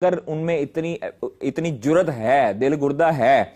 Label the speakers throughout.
Speaker 1: अगर उनमें इतनी इतनी जुर्रत है, दिल गुर्दा है,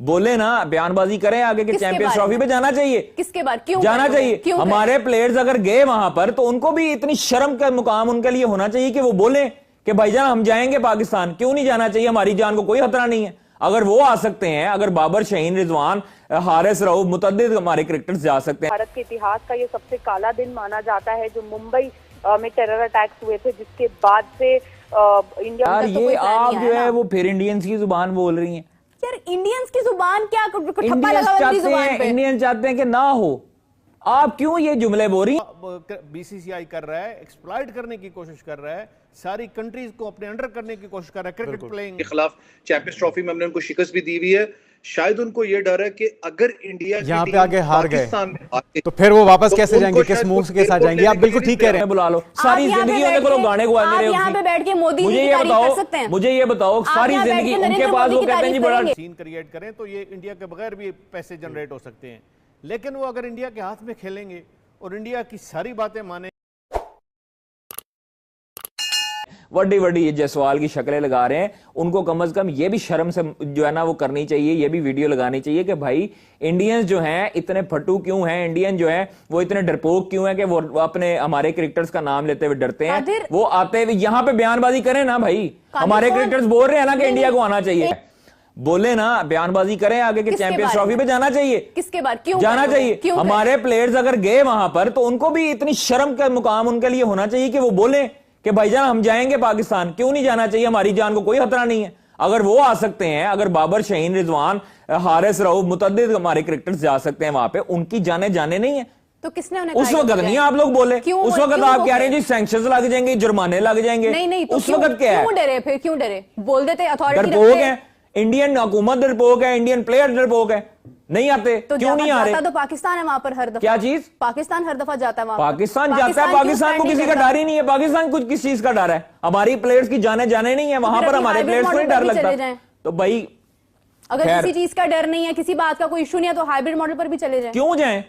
Speaker 1: बोले ना, बयानबाजी करें आगे के चैंपियंस ट्रॉफी पे जाना चाहिए।
Speaker 2: किसके बाद क्यों
Speaker 1: जाना चाहिए?
Speaker 2: क्यों
Speaker 1: हमारे प्लेयर्स अगर गए वहां पर तो उनको भी इतनी शर्म का मुकाम उनके लिए होना चाहिए कि वो बोले कि भाईजान हम जाएंगे पाकिस्तान। क्यों नहीं जाना चाहिए? हमारी जान को कोई खतरा नहीं है। अगर वो आ सकते हैं, अगर बाबर, शाहीन, रिजवान, हारिस रऊफ, मुतअद्दिद हमारे क्रिकेटर्स जा सकते हैं।
Speaker 3: भारत के इतिहास का ये सबसे काला दिन माना जाता है, जो मुंबई में टेरर अटैक्स हुए थे, जिसके बाद से इंडिया
Speaker 1: यार ये आप जो है वो फिर इंडियंस की जुबान बोल रही हैं।
Speaker 2: यार इंडियंस की जुबान क्या ठप्पा
Speaker 1: इंडियंस
Speaker 2: लगा
Speaker 1: चाहते
Speaker 2: जुबान
Speaker 1: हैं,
Speaker 2: पे।
Speaker 1: इंडियंस चाहते हैं कि ना हो। आप क्यों ये जुमले बोल रही हैं?
Speaker 4: बीसीसीआई कर रहा है, एक्सप्लॉइट करने की कोशिश कर रहा है, सारी कंट्रीज को अपने अंडर करने की कोशिश कर रहा है। क्रिकेट प्लेइंग
Speaker 5: के खिलाफ चैंपियंस ट्रॉफी में हमने उनको शिकस्त भी दी हुई है। शायद उनको ये डर है कि अगर इंडिया
Speaker 6: यहाँ पे आगे हार गए
Speaker 5: आते,
Speaker 6: तो फिर वो वापस
Speaker 5: तो
Speaker 6: कैसे जाएंगे,
Speaker 5: उनको
Speaker 6: किस
Speaker 5: शायद
Speaker 6: मूव के साथ जाएंगे? आप बिल्कुल ठीक कह रहे हैं।
Speaker 1: बुला लो, सारी जिंदगी उन्हें करो गाने गुआ
Speaker 2: आप यहाँ पे बैठ के मोदी जी की तारीफ कर सकते हैं।
Speaker 1: मुझे ये बताओ, सारी
Speaker 2: यहाँ बैठ के
Speaker 1: जिंदगी
Speaker 2: नरेंद्र
Speaker 1: उनके पास
Speaker 2: मोदी
Speaker 1: वो
Speaker 2: की
Speaker 1: कहते हैं जी
Speaker 2: तारीफ
Speaker 1: बड़ा
Speaker 2: करेंगे।
Speaker 4: सीन क्रिएट करें तो ये इंडिया के बगैर भी पैसे जनरेट हो सकते हैं, लेकिन वो अगर इंडिया के हाथ में खेलेंगे और इंडिया की सारी बातें माने।
Speaker 1: बड़ी बड़ी ये जयसवाल की शक्लें लगा रहे हैं, उनको कम से कम ये भी शर्म से जो है ना वो करनी चाहिए, ये भी वीडियो लगानी चाहिए कि भाई इंडियंस जो हैं इतने फटू क्यों हैं, इंडियन जो है वो इतने डरपोक क्यों हैं कि वो अपने हमारे क्रिकेटर्स का नाम लेते हुए डरते हैं। वो आते हुए यहाँ पे बयानबाजी करें ना भाई, हमारे क्रिकेटर्स बोल रहे हैं ना कि इंडिया को आना चाहिए। बोले ना, बयानबाजी करें आगे के चैंपियंस ट्रॉफी पे जाना चाहिए।
Speaker 2: किसके बाद क्यों
Speaker 1: जाना चाहिए? हमारे प्लेयर्स अगर गए वहां पर तो उनको भी इतनी शर्म का मुकाम उनके लिए होना चाहिए कि वो बोले कि भाईजान हम जाएंगे पाकिस्तान। क्यों नहीं जाना चाहिए? हमारी जान को कोई खतरा नहीं है। अगर वो आ सकते हैं, अगर बाबर, शाहीन, रिजवान, हारिस रऊफ, मुतअद्दिद हमारे क्रिकेटर्स जा सकते हैं वहां पे, उनकी जाने नहीं है
Speaker 2: तो किसने उन्हें
Speaker 1: उस वक्त नहीं आप लोग बोले। उस वक्त आप कह रहे हैं जी सैंक्शंस लग जाएंगे, जुर्माने लग जाएंगे।
Speaker 2: नहीं तो
Speaker 1: उस वक्त क्या है?
Speaker 2: क्यों डरे? फिर क्यों डरे? बोल देते अथॉरिटी
Speaker 1: डरपोक है, इंडियन हुकूमत डरपोक है, इंडियन प्लेयर डरपोक है, नहीं आते।
Speaker 2: तो
Speaker 1: क्यों नहीं आ रहे?
Speaker 2: तो पाकिस्तान है वहां पर हर दफा।
Speaker 1: क्या चीज?
Speaker 2: पाकिस्तान हर दफा जाता है वहां।
Speaker 1: पाकिस्तान जाता है, पाकिस्तान को किसी का डर ही नहीं है। पाकिस्तान कुछ किस चीज का डर है? हमारी प्लेयर्स की जाने नहीं है वहां पर, हमारे प्लेयर्स को नहीं डर लगता। तो भाई
Speaker 2: अगर किसी चीज का डर नहीं है, किसी बात का कोई इशू नहीं है, तो हाइब्रिड मॉडल पर भी चले जाएं।
Speaker 1: क्यों जाएं?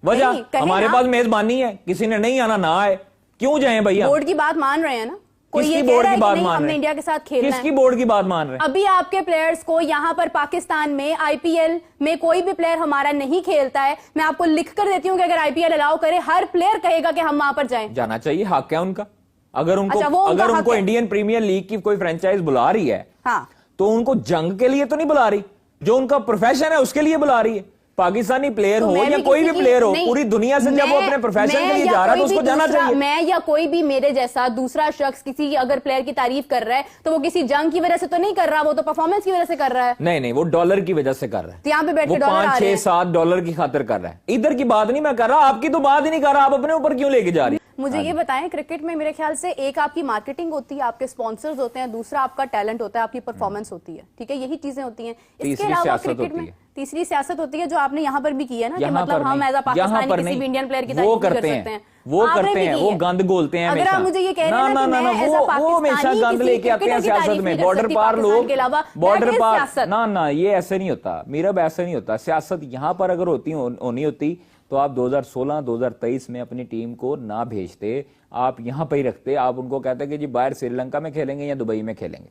Speaker 1: वजह हमारे पास मेजबानी है, किसी ने नहीं आना ना आए, क्यों जाएं भैया?
Speaker 2: बोर्ड की बात मान रहे हैं ना? कोई ये
Speaker 1: बोर्ड की बात
Speaker 2: नहीं
Speaker 1: मान
Speaker 2: हमने
Speaker 1: रहे?
Speaker 2: इंडिया के साथ खेलना है।
Speaker 1: किसकी बोर्ड की बात मान रहे हैं?
Speaker 2: अभी आपके प्लेयर्स को यहाँ पर पाकिस्तान में आईपीएल में कोई भी प्लेयर हमारा नहीं खेलता है, मैं आपको लिख कर देती हूँ कि अगर आईपीएल अलाउ करे, हर प्लेयर कहेगा कि हम वहां पर जाएं।
Speaker 1: जाना चाहिए, हक है उनका। अगर उनको
Speaker 2: अच्छा,
Speaker 1: अगर उनको इंडियन प्रीमियर लीग की कोई फ्रेंचाइज बुला रही है,
Speaker 2: हाँ,
Speaker 1: तो उनको जंग के लिए तो नहीं बुला रही, जो उनका प्रोफेशन है उसके लिए बुला रही है। पाकिस्तानी प्लेयर
Speaker 2: तो
Speaker 1: हो या कोई भी प्लेयर हो, पूरी दुनिया से जब वो अपने प्रोफेशन के लिए जा रहा है तो उसको जाना चाहिए।
Speaker 2: मैं या कोई भी मेरे जैसा दूसरा शख्स किसी अगर प्लेयर की तारीफ कर रहा है तो वो किसी जंग की वजह से तो नहीं कर रहा, वो तो परफॉर्मेंस की वजह से कर रहा है।
Speaker 1: नहीं, वो डॉलर की वजह से कर रहा है।
Speaker 2: तो यहाँ पे बैठ के
Speaker 1: डॉलर 5, 6, 7 डॉलर की खातिर कर रहा है। इधर की बात नहीं मैं कर रहा, आपकी तो बात ही नहीं कर रहा, आप अपने ऊपर क्यों लेके जा रही?
Speaker 2: मुझे ये बताएं, क्रिकेट में मेरे ख्याल से एक आपकी मार्केटिंग होती है, आपके स्पॉन्सर्स होते हैं, दूसरा आपका टैलेंट होता है, आपकी परफॉर्मेंस होती है, ठीक है, यही चीजें होती हैं। इसके अलावा क्रिकेट में तीसरी सियासत होती है, जो आपने यहाँ पर भी की है ना, कि मतलब हम एज अ पाकिस्तानी किसी भी इंडियन प्लेयर की तारीफ कर सकते हैं,
Speaker 1: वो करते हैं, वो गंद गोलते हैं।
Speaker 2: अगर आप मुझे ये कह रहे हैं ना
Speaker 1: वो हमेशा गंद लेके आते हैं सियासत में। बॉर्डर पार लोग, बॉर्डर पार ना, ये ऐसे नहीं होता मीरब, ऐसे नहीं होता। सियासत यहाँ पर अगर होनी होती तो आप 2016, 2023 में अपनी टीम को ना भेजते, आप यहां पर ही रखते। आप उनको कहते कि जी बाहर श्रीलंका में खेलेंगे या दुबई में खेलेंगे।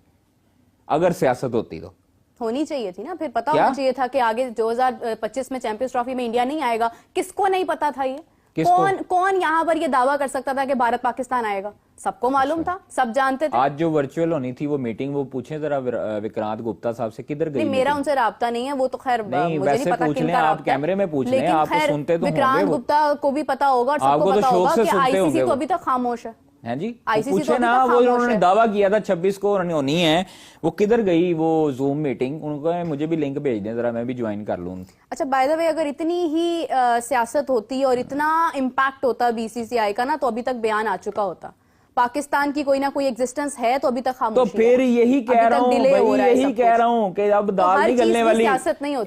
Speaker 1: अगर सियासत होती तो
Speaker 2: होनी चाहिए थी ना, फिर पता होना चाहिए था कि आगे 2025 में चैंपियंस ट्रॉफी में इंडिया नहीं आएगा। किसको नहीं पता था ये? कौन यहाँ पर ये दावा कर सकता था कि भारत पाकिस्तान आएगा? सबको मालूम था, सब जानते थे।
Speaker 1: आज जो वर्चुअल होनी थी वो मीटिंग, वो पूछे जरा विक्रांत गुप्ता साहब से, किधर गई?
Speaker 2: मेरा उनसे राब्ता नहीं है, वो तो खैर मुझे नहीं पता किनका
Speaker 1: आप कैमरे में पूछ लें, आप सुनते तो
Speaker 2: विक्रांत गुप्ता को भी पता होगा और सबको पता होगा कि आईसीसी तो अभी तक खामोश है।
Speaker 1: हैं जी,
Speaker 2: पूछे
Speaker 1: ना, वो उन्होंने दावा किया था 26 को होनी है, वो किधर गई वो जूम मीटिंग? उनको मुझे भी लिंक भेज दें जरा, मैं भी ज्वाइन कर लूं। अच्छा,
Speaker 2: बाय द वे, अगर इतनी ही सियासत होती और इतना इम्पैक्ट होता बीसीसीआई का ना, तो अभी तक बयान आ चुका होता। पाकिस्तान की कोई ना कोई एग्जिस्टेंस है तो अभी तक खामोशी
Speaker 1: तो फिर यही कह रहा हूँ, यही कह रहा हूँ कि अब दाल नहीं गलने वाली,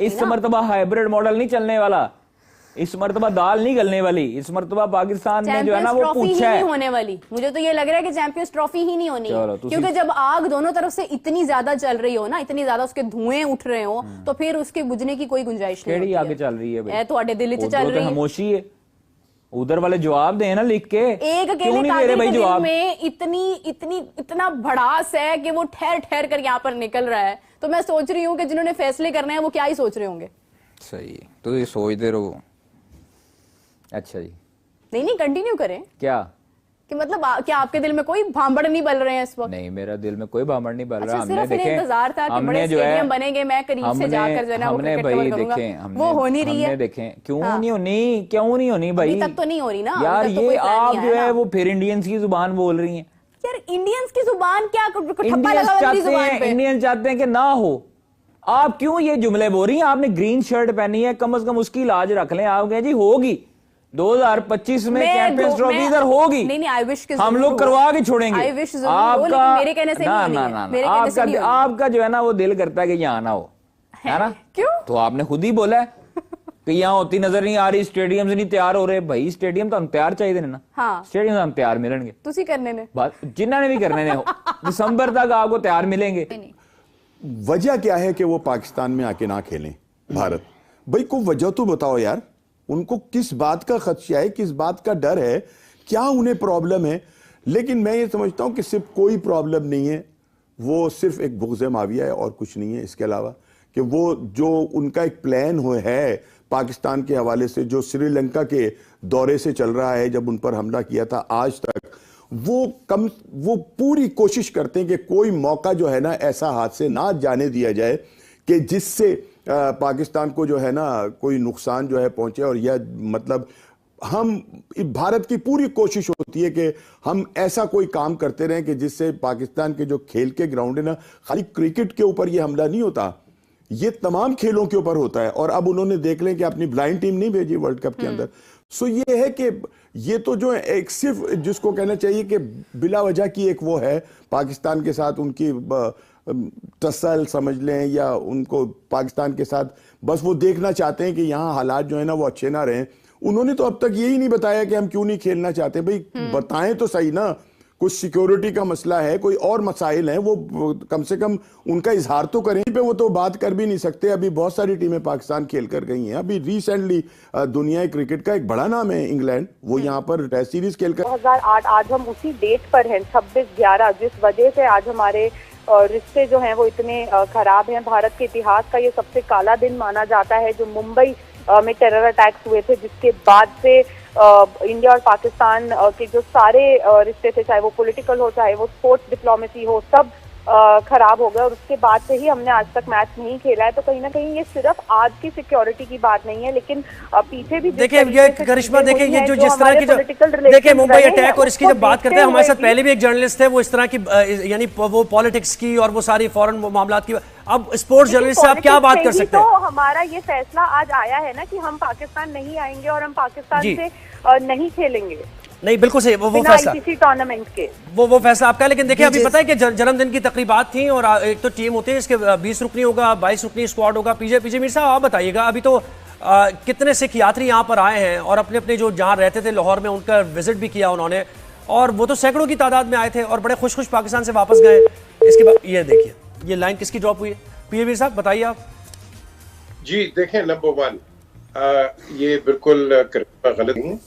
Speaker 1: इस मरतबा हाइब्रिड मॉडल नहीं चलने वाला, इस मरतबा दाल नहीं गलने वाली, इस मरतबा पाकिस्तान ने जो है ना वो पूछा है।
Speaker 2: होने वाली, मुझे तो ये लग रहा है कि चैंपियंस ट्रॉफी ही नहीं होनी है, क्योंकि जब आग दोनों तरफ से इतनी ज्यादा चल रही हो ना, इतनी ज्यादा उसके धुएं उठ रहे हो, तो फिर उसके बुझने की कोई गुंजाइश नहीं।
Speaker 1: आगे चल रही है
Speaker 2: तो दिल्ली से चल रही है,
Speaker 1: खामोशी है। उधर वाले जवाब दें ना लिख के।
Speaker 2: एक
Speaker 1: क्यों
Speaker 2: अकेले
Speaker 1: नहीं दे रहे
Speaker 2: कादिर
Speaker 1: भाई
Speaker 2: के दिल
Speaker 1: जवाब?
Speaker 2: में इतना भड़ास है कि वो ठहर ठहर कर यहाँ पर निकल रहा है। तो मैं सोच रही हूँ कि जिन्होंने फैसले करने हैं वो क्या ही सोच रहे होंगे।
Speaker 1: सही, तो ये सोचते रहो। अच्छा जी,
Speaker 2: नहीं कंटिन्यू करें।
Speaker 1: क्या
Speaker 2: कि मतलब क्या आपके दिल में कोई भांबड़ नहीं बल रहे हैं इस वक्त?
Speaker 1: नहीं, मेरा दिल में कोई भामड़ नहीं बल रहा।
Speaker 2: अच्छा,
Speaker 1: हमने देखे,
Speaker 2: इंतजार था कि बड़े स्टेडियम बनेंगे, मैं करीब से जाकर जो है ना वो क्रिकेट कवर करूंगा। वो हो नहीं रही है।
Speaker 1: देखें क्यों नहीं होनी, क्यों नहीं होनी भाई?
Speaker 2: अभी तक तो नहीं हो रही ना
Speaker 1: यार। ये आप जो है वो फिर इंडियंस की जुबान बोल रही हैं
Speaker 2: यार। इंडियंस की जुबान क्या ठप्पा
Speaker 1: इंडियंस
Speaker 2: लगा हुआ है
Speaker 1: चाहते
Speaker 2: जुबान
Speaker 1: हैं,
Speaker 2: पे।
Speaker 1: इंडियंस चाहते हैं कि ना हो। आप क्यों ये जुमले बोल रही हैं? आपने ग्रीन शर्ट पहनी है, कम से कम उसकी इलाज रख लें। आप कहें जी होगी 2025 में चैंपियंस ट्रॉफी इधर होगी।
Speaker 2: नहीं आई विश
Speaker 1: हम लोग करवा के छोड़ेंगे।
Speaker 2: आई विश आपका मेरे कहने से नहीं होनी है।
Speaker 1: आपका जो है ना वो दिल करता है कि यहाँ ना हो, है ना?
Speaker 2: क्यों?
Speaker 1: तो आपने खुद ही बोला है कि यहाँ होती नजर नहीं आ रही, स्टेडियम से नहीं तैयार हो रहे। भाई स्टेडियम तो हम तैयार चाहिए ना।
Speaker 2: हाँ।
Speaker 1: स्टेडियम हम तैयार मिलेंगे,
Speaker 2: तुसी करने ने
Speaker 1: बात जिन्होंने भी करने ने दिसंबर तक आपको तैयार मिलेंगे।
Speaker 7: वजह क्या है कि वो पाकिस्तान में आके ना खेलें भारत? भाई को वजह तो बताओ यार। उनको किस बात का खदशा है, किस बात का डर है, क्या उन्हें प्रॉब्लम है? लेकिन मैं ये समझता हूं कि सिर्फ कोई प्रॉब्लम नहीं है, वो सिर्फ एक बुग़्ज़ माविया है और कुछ नहीं है इसके अलावा। कि वो जो उनका एक प्लान है पाकिस्तान के हवाले से, जो श्रीलंका के दौरे से चल रहा है, जब उन पर हमला किया था आज तक, वो पूरी कोशिश करते हैं कि कोई मौका जो है ना ऐसा हाथ से ना जाने दिया जाए कि जिससे पाकिस्तान को जो है ना कोई नुकसान जो है पहुंचे। और यह मतलब हम भारत की पूरी कोशिश होती है कि हम ऐसा कोई काम करते रहें कि जिससे पाकिस्तान के जो खेल के ग्राउंड है ना, खाली क्रिकेट के ऊपर ये हमला नहीं होता, ये तमाम खेलों के ऊपर होता है। और अब उन्होंने देख लें कि अपनी ब्लाइंड टीम नहीं भेजी वर्ल्ड कप के अंदर। सो ये है कि ये तो जो एक सिर्फ जिसको कहना चाहिए कि बिला वजह की एक वो है पाकिस्तान के साथ उनकी तसल समझ लें, या उनको पाकिस्तान के साथ बस वो देखना चाहते हैं कि यहाँ हालात जो है ना वो अच्छे ना रहें। उन्होंने तो अब तक यही नहीं बताया कि हम क्यों नहीं खेलना चाहते। भाई बताएं तो सही ना। कुछ सिक्योरिटी का मसला है, कोई और मसाइल हैं, वो कम से कम उनका इजहार तो करें। पे वो तो बात कर भी नहीं सकते। अभी बहुत सारी टीमें पाकिस्तान खेल कर गई हैं। अभी रिसेंटली दुनिया क्रिकेट का एक बड़ा नाम है इंग्लैंड, वो यहाँ पर टेस्ट सीरीज खेल कर
Speaker 3: 2008 आज हम उसी डेट पर हैं 26/11, जिस वजह से आज हमारे रिश्ते जो हैं वो इतने खराब हैं। भारत के इतिहास का ये सबसे काला दिन माना जाता है, जो मुंबई में टेरर अटैक्स हुए थे, जिसके बाद से इंडिया और पाकिस्तान के जो सारे रिश्ते थे, चाहे वो पॉलिटिकल हो, चाहे वो स्पोर्ट्स डिप्लोमेसी हो, सब खराब हो गया। और उसके बाद से ही हमने आज तक मैच नहीं खेला है। तो कहीं ना कहीं ये सिर्फ आज की सिक्योरिटी की बात नहीं है, लेकिन पीछे भी
Speaker 8: देखिए ये करिश्मा, देखिए ये जो जिस तरह की देखिए मुंबई अटैक और इसकी जब बात करते हैं, हमारे साथ पहले भी एक जर्नलिस्ट थे, वो इस तरह की यानी वो पॉलिटिक्स की और वो सारी फॉरेन मामलात की। अब स्पोर्ट्स जर्नलिस्ट से आप क्या बात कर सकते हैं?
Speaker 3: तो हमारा ये फैसला आज आया है ना कि हम पाकिस्तान नहीं आएंगे और हम पाकिस्तान से नहीं खेलेंगे।
Speaker 8: नहीं बिल्कुल सही, वो फैसला
Speaker 3: टूर्नामेंट के
Speaker 8: वो फैसला आपका। लेकिन देखिए अभी पता है कि जन्मदिन की तकरीबात थी और एक तो टीम होती है, इसके 20 रुकनी होगा, 22 रुकनी स्क्वाड होगा। पीजे मीर साहब आप बताइएगा, अभी तो कितने सिख यात्री यहाँ पर आए हैं और अपने अपने जो जहाँ रहते थे लाहौर में उनका विजिट भी किया उन्होंने, और वो तो सैकड़ों की तादाद में आए थे और बड़े खुश पाकिस्तान से वापस गए। इसके बाद ये देखिए ये लाइन किसकी ड्रॉप हुई है? पीजे मीर साहब बताइए आप।
Speaker 9: जी देखें, नंबर 1 ये बिल्कुल गलत नहीं है।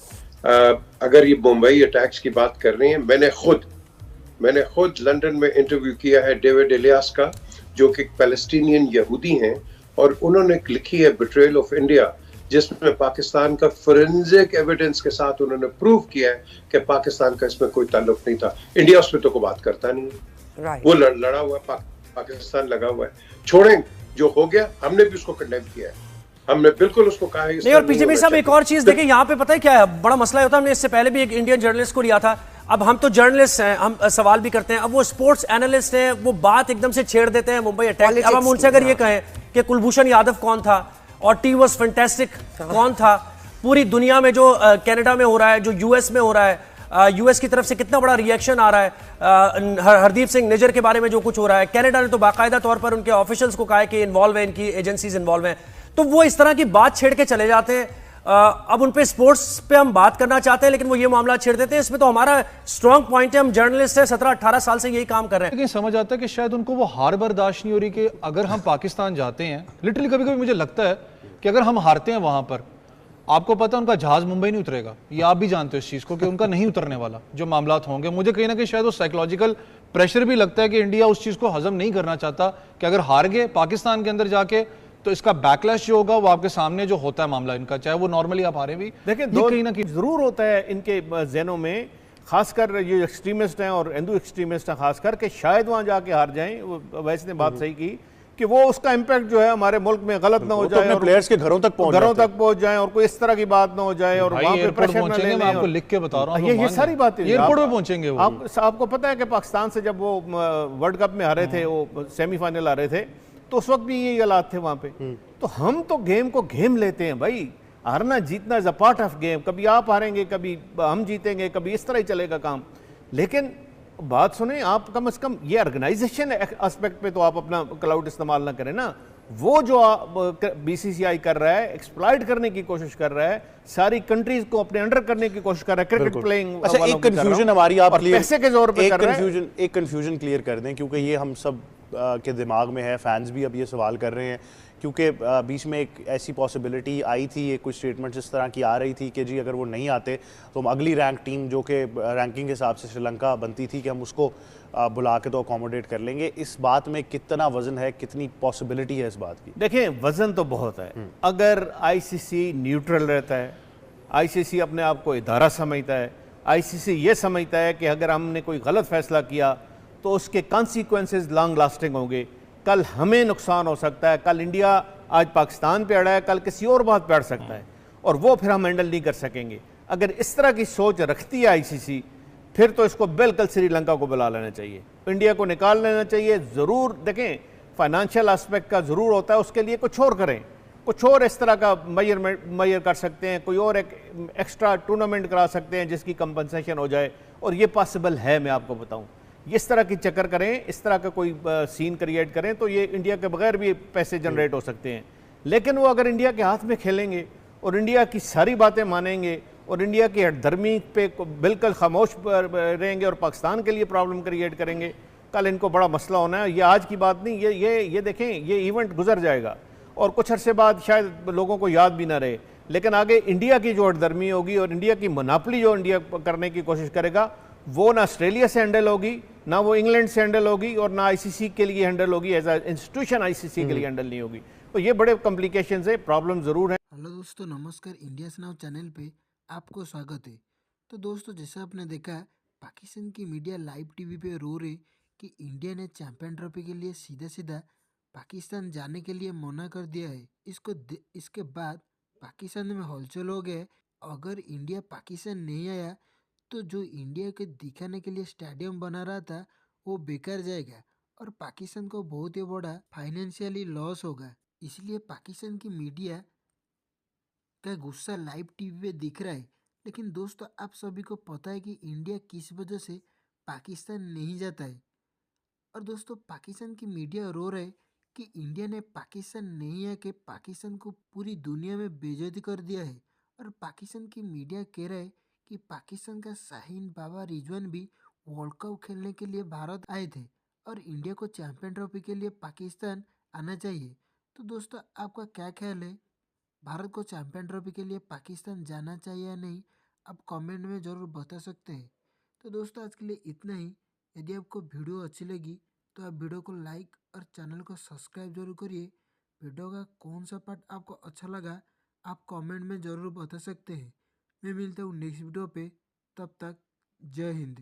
Speaker 9: अगर ये मुंबई अटैक्स की बात कर रहे हैं, मैंने खुद लंदन में इंटरव्यू किया है डेविड इलियास का, जो कि पैलेस्टीनियन यहूदी हैं, और उन्होंने लिखी है बिट्रेयल ऑफ इंडिया, जिसमें पाकिस्तान का फोरेंसिक एविडेंस के साथ उन्होंने प्रूव किया है कि पाकिस्तान का इसमें कोई ताल्लुक नहीं था। इंडिया उसमें तो कोई बात करता नहीं है। वो लड़ा हुआ है, पाकिस्तान लगा हुआ है। छोड़ें, जो हो गया हमने भी उसको कंडेम किया है, हमने बिल्कुल उसको कहा है।
Speaker 8: नहीं, और पीजे मीर साहब एक और चीज देखिए, यहाँ पे पता है क्या है बड़ा मसला होता है। हमने इससे पहले भी एक इंडियन जर्नलिस्ट को लिया था। अब हम तो जर्नलिस्ट हैं, हम सवाल भी करते हैं। अब वो स्पोर्ट्स एनालिस्ट हैं, वो बात एकदम से छेड़ देते हैं मुंबई अटैक। अब हम उनसे अगर ये कहें कि कुलभूषण यादव कौन था और टी वाज फैंटास्टिक कौन था, पूरी दुनिया में जो कनाडा में हो रहा है, जो यूएस में हो रहा है, यूएस की तरफ से कितना बड़ा रिएक्शन आ रहा है, हरदीप सिंह निज्जर के बारे में जो कुछ हो रहा है, कनाडा ने तो बाकायदा तौर पर उनके ऑफिशियल्स को कहा है कि इन्वॉल्व है, इनकी एजेंसीज इन्वॉल्व हैं। तो वो इस तरह की बात छेड़ के चले जाते हैं। अब उन पे स्पोर्ट्स पे हम बात करना चाहते हैं, लेकिन वो ये मामला छेड़ देते हैं। इसमें तो हमारा स्ट्रांग पॉइंट है, हम जर्नलिस्ट हैं, 17-18 साल से यही काम कर रहे हैं।
Speaker 6: लेकिन समझ आता है कि शायद उनको वो हार बर्दाश्त नहीं हो रही कि अगर हम पाकिस्तान जाते हैं, लिटरली कभी कभी मुझे लगता है कि अगर हम हारते हैं वहां पर आपको पता है उनका जहाज मुंबई नहीं उतरेगा, ये आप भी जानते हो इस चीज को कि उनका नहीं उतरने वाला जो मामलात होंगे। मुझे कहीं ना कहीं शायद वो साइकोलॉजिकल प्रेशर भी लगता है कि इंडिया उस चीज को हजम नहीं करना चाहता कि अगर हार गए पाकिस्तान के अंदर जाके तो इसका बैकलैश जो होगा वो आपके सामने जो होता है मामला इनका, चाहे वो नॉर्मली आप हारे भी,
Speaker 4: देखिए
Speaker 6: कहीं ना कहीं
Speaker 4: जरूर होता है इनके जहनों में, खासकर ये एक्सट्रीमिस्ट हैं और हिंदू एक्सट्रीमिस्ट हैं खासकर, कि शायद वहां जाके हार जाएं। वैसे ने बात सही की कि वो उसका इम्पैक्ट जो है हमारे मुल्क में गलत ना हो जाए, और
Speaker 10: प्लेयर्स के घरों तक पहुंच
Speaker 4: जाए और कोई इस तरह की बात ना हो जाए, और वहां पे प्रेशर ना ले।
Speaker 6: मैं आपको लिख के बता रहा हूं,
Speaker 4: ये सारी बातें
Speaker 6: एयरपोर्ट पे पहुंचेंगे वो।
Speaker 4: आपको पता है कि पाकिस्तान से जब वो वर्ल्ड कप में हारे थे, वो सेमीफाइनल हारे थे, तो उस वक्त भी यही हालात थे वहां पे। तो हम तो गेम को गेम लेते हैं भाई, हारना जीतना is a part of game. कभी आप हारेंगे, कभी हम जीतेंगे, कभी इस तरह ही चलेगा काम। लेकिन बात सुने, आप कम से कम ये ऑर्गेनाइजेशन एस्पेक्ट पे तो आप अपना क्लाउड इस्तेमाल ना करें ना। वो जो बीसीसीआई कर रहा है, एक्सप्लॉइट करने की कोशिश कर रहा है, सारी कंट्रीज को अपने अंडर करने की कोशिश कर रहा है, क्रिकेट प्लेइंग।
Speaker 10: अच्छा, एक कंफ्यूजन हमारी आप
Speaker 4: पैसे के जोर पे कर रहे हैं।
Speaker 10: एक कंफ्यूजन क्लियर कर दें, क्योंकि ये हम सब के दिमाग में है, फैंस भी अब ये सवाल कर रहे हैं, क्योंकि बीच में एक ऐसी पॉसिबिलिटी आई थी, ये कुछ स्टेटमेंट्स इस तरह की आ रही थी कि जी अगर वो नहीं आते तो हम अगली रैंक टीम जो कि रैंकिंग के हिसाब से श्रीलंका बनती थी कि हम उसको बुला के तो अकोमोडेट कर लेंगे। इस बात में कितना वजन है, कितनी पॉसिबिलिटी है इस बात की?
Speaker 4: देखिए, वजन तो बहुत है। अगर आईसीसी न्यूट्रल रहता है, आईसीसी अपने आप को इदारा समझता है, आईसीसी ये समझता है कि अगर हमने कोई गलत फैसला किया तो उसके कॉन्सिक्वेंसेस लॉन्ग लास्टिंग होंगे, कल हमें नुकसान हो सकता है, कल इंडिया आज पाकिस्तान पे अड़ा है, कल किसी और बात पे अड़ सकता है, और वो फिर हम हैंडल नहीं कर सकेंगे। अगर इस तरह की सोच रखती है आईसीसी, फिर तो इसको बिल्कुल श्रीलंका को बुला लेना चाहिए, इंडिया को निकाल लेना चाहिए। ज़रूर देखें, फाइनेंशियल एस्पेक्ट का ज़रूर होता है, उसके लिए कुछ और करें, कुछ और इस तरह का मैयर कर सकते हैं, कोई और एक एक्स्ट्रा टूर्नामेंट करा सकते हैं जिसकी कंपनसेशन हो जाए, और ये पॉसिबल है। मैं आपको बताऊं, इस तरह की चक्कर करें, इस तरह का कोई सीन क्रिएट करें तो ये इंडिया के बगैर भी पैसे जनरेट हो सकते हैं। लेकिन वो अगर इंडिया के हाथ में खेलेंगे और इंडिया की सारी बातें मानेंगे और इंडिया की हटधर्मी पे बिल्कुल खामोश रहेंगे और पाकिस्तान के लिए प्रॉब्लम क्रिएट करेंगे, कल इनको बड़ा मसला होना है। ये आज की बात नहीं, ये देखें, ये इवेंट गुजर जाएगा और कुछ अरसे बाद शायद लोगों को याद भी ना रहे, लेकिन आगे इंडिया की जो हटधर्मी होगी और इंडिया की मोनोपोली जो इंडिया करने की कोशिश करेगा, वो ना ऑस्ट्रेलिया से हैंडल होगी, ना वो इंग्लैंड से हैंडल होगी, और ना आईसीसी के लिए हैंडल होगी, एज अ इंस्टीट्यूशन आईसीसी के लिए हैंडल नहीं होगी। तो ये बड़े कॉम्प्लिकेशंस है, प्रॉब्लम जरूर है।
Speaker 11: हेलो दोस्तों, नमस्कार। इंडिया नाउ चैनल पे आपको स्वागत है। तो दोस्तों, जैसा आपने देखा, पाकिस्तान की मीडिया लाइव टीवी पे रो रही कि इंडिया ने चैंपियन ट्रॉफी के लिए सीधा सीधा पाकिस्तान जाने के लिए मना कर दिया है। इसके बाद पाकिस्तान में हलचल हो गए। अगर इंडिया पाकिस्तान नहीं आया तो जो इंडिया के दिखाने के लिए स्टेडियम बना रहा था वो बेकार जाएगा और पाकिस्तान को बहुत ही बड़ा फाइनेंशियली लॉस होगा। इसलिए पाकिस्तान की मीडिया का गुस्सा लाइव टीवी पे दिख रहा है। लेकिन दोस्तों, आप सभी को पता है कि इंडिया किस वजह से पाकिस्तान नहीं जाता है। और दोस्तों, पाकिस्तान की मीडिया रो रहा है कि इंडिया ने पाकिस्तान नहीं आके पाकिस्तान को पूरी दुनिया में बेइज्जती कर दिया है। और पाकिस्तान की मीडिया कह रहा है कि पाकिस्तान का शाहीन बाबा रिजवान भी वर्ल्ड कप खेलने के लिए भारत आए थे और इंडिया को चैंपियन ट्रॉफी के लिए पाकिस्तान आना चाहिए। तो दोस्तों, आपका क्या ख्याल है? भारत को चैंपियन ट्रॉफी के लिए पाकिस्तान जाना चाहिए या नहीं? आप कमेंट में ज़रूर बता सकते हैं। तो दोस्तों, आज के लिए इतना ही। यदि आपको वीडियो अच्छी लगी तो आप वीडियो को लाइक और चैनल को सब्सक्राइब जरूर करिए। वीडियो का कौन सा पार्ट आपको अच्छा लगा आप कमेंट में ज़रूर बता सकते हैं। मैं मिलता हूँ नेक्स्ट वीडियो पे, तब तक जय हिंद।